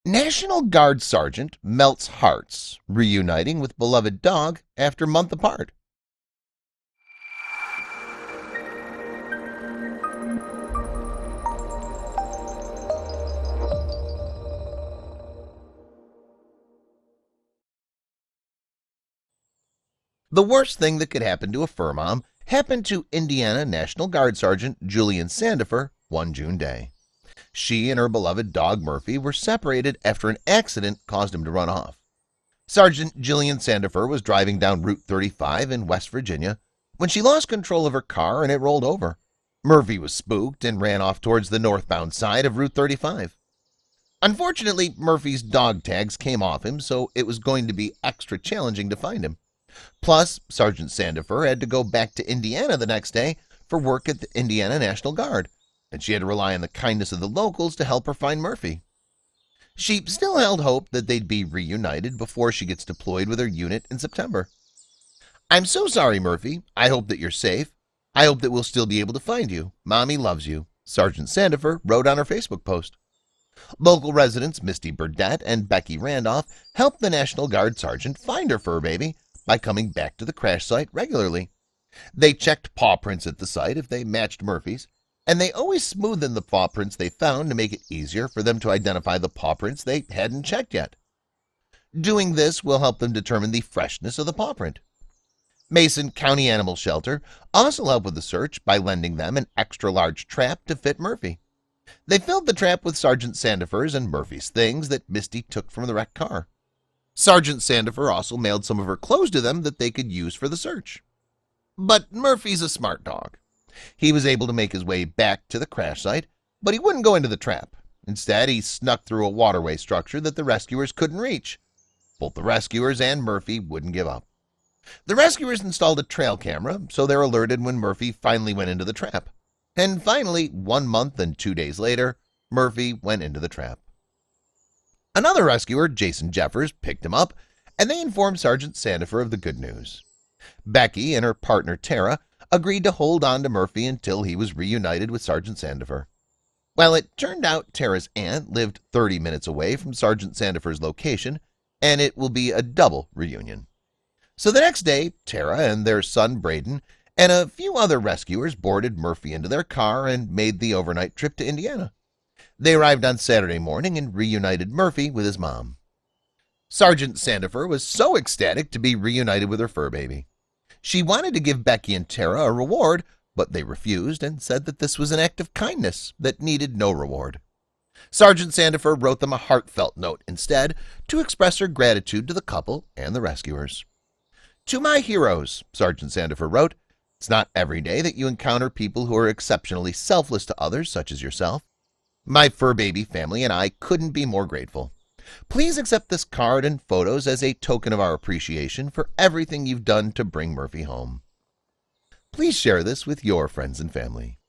National Guard Sergeant melts hearts, reuniting with beloved dog after month apart. The worst thing that could happen to a fur mom happened to Indiana National Guard Sergeant Julian Sandifer one June day. She and her beloved dog Murphy were separated after an accident caused him to run off. Sergeant Jillian Sandifer was driving down Route 35 in West Virginia when she lost control of her car and it rolled over. Murphy was spooked and ran off towards the northbound side of Route 35. Unfortunately, Murphy's dog tags came off him, so it was going to be extra challenging to find him. Plus, Sergeant Sandifer had to go back to Indiana the next day for work at the Indiana National Guard, and she had to rely on the kindness of the locals to help her find Murphy. She still held hope that they'd be reunited before she gets deployed with her unit in September. "I'm so sorry, Murphy. I hope that you're safe. I hope that we'll still be able to find you. Mommy loves you," Sergeant Sandifer wrote on her Facebook post. Local residents Misty Burdett and Becky Randolph helped the National Guard sergeant find her fur baby by coming back to the crash site regularly. They checked paw prints at the site if they matched Murphy's, and they always smoothed in the paw prints they found to make it easier for them to identify the paw prints they hadn't checked yet. Doing this will help them determine the freshness of the paw print. Mason County Animal Shelter also helped with the search by lending them an extra-large trap to fit Murphy. They filled the trap with Sergeant Sandifer's and Murphy's things that Misty took from the wrecked car. Sergeant Sandifer also mailed some of her clothes to them that they could use for the search. But Murphy's a smart dog. He was able to make his way back to the crash site, but he wouldn't go into the trap. Instead, he snuck through a waterway structure that the rescuers couldn't reach. Both the rescuers and Murphy wouldn't give up. The rescuers installed a trail camera, so they're alerted when Murphy finally went into the trap. And finally, 1 month and 2 days later, Murphy went into the trap. Another rescuer, Jason Jeffers, picked him up, and they informed Sergeant Sandifer of the good news. Becky and her partner Tara agreed to hold on to Murphy until he was reunited with Sergeant Sandifer. Well, it turned out Tara's aunt lived 30 minutes away from Sergeant Sandifer's location, and it will be a double reunion. So the next day, Tara and their son Braden and a few other rescuers boarded Murphy into their car and made the overnight trip to Indiana. They arrived on Saturday morning and reunited Murphy with his mom. Sergeant Sandifer was so ecstatic to be reunited with her fur baby. She wanted to give Becky and Tara a reward, but they refused and said that this was an act of kindness that needed no reward. Sergeant Sandifer wrote them a heartfelt note instead to express her gratitude to the couple and the rescuers. "To my heroes," Sergeant Sandifer wrote, "it's not every day that you encounter people who are exceptionally selfless to others such as yourself. My fur baby family and I couldn't be more grateful. Please accept this card and photos as a token of our appreciation for everything you've done to bring Murphy home. Please share this with your friends and family."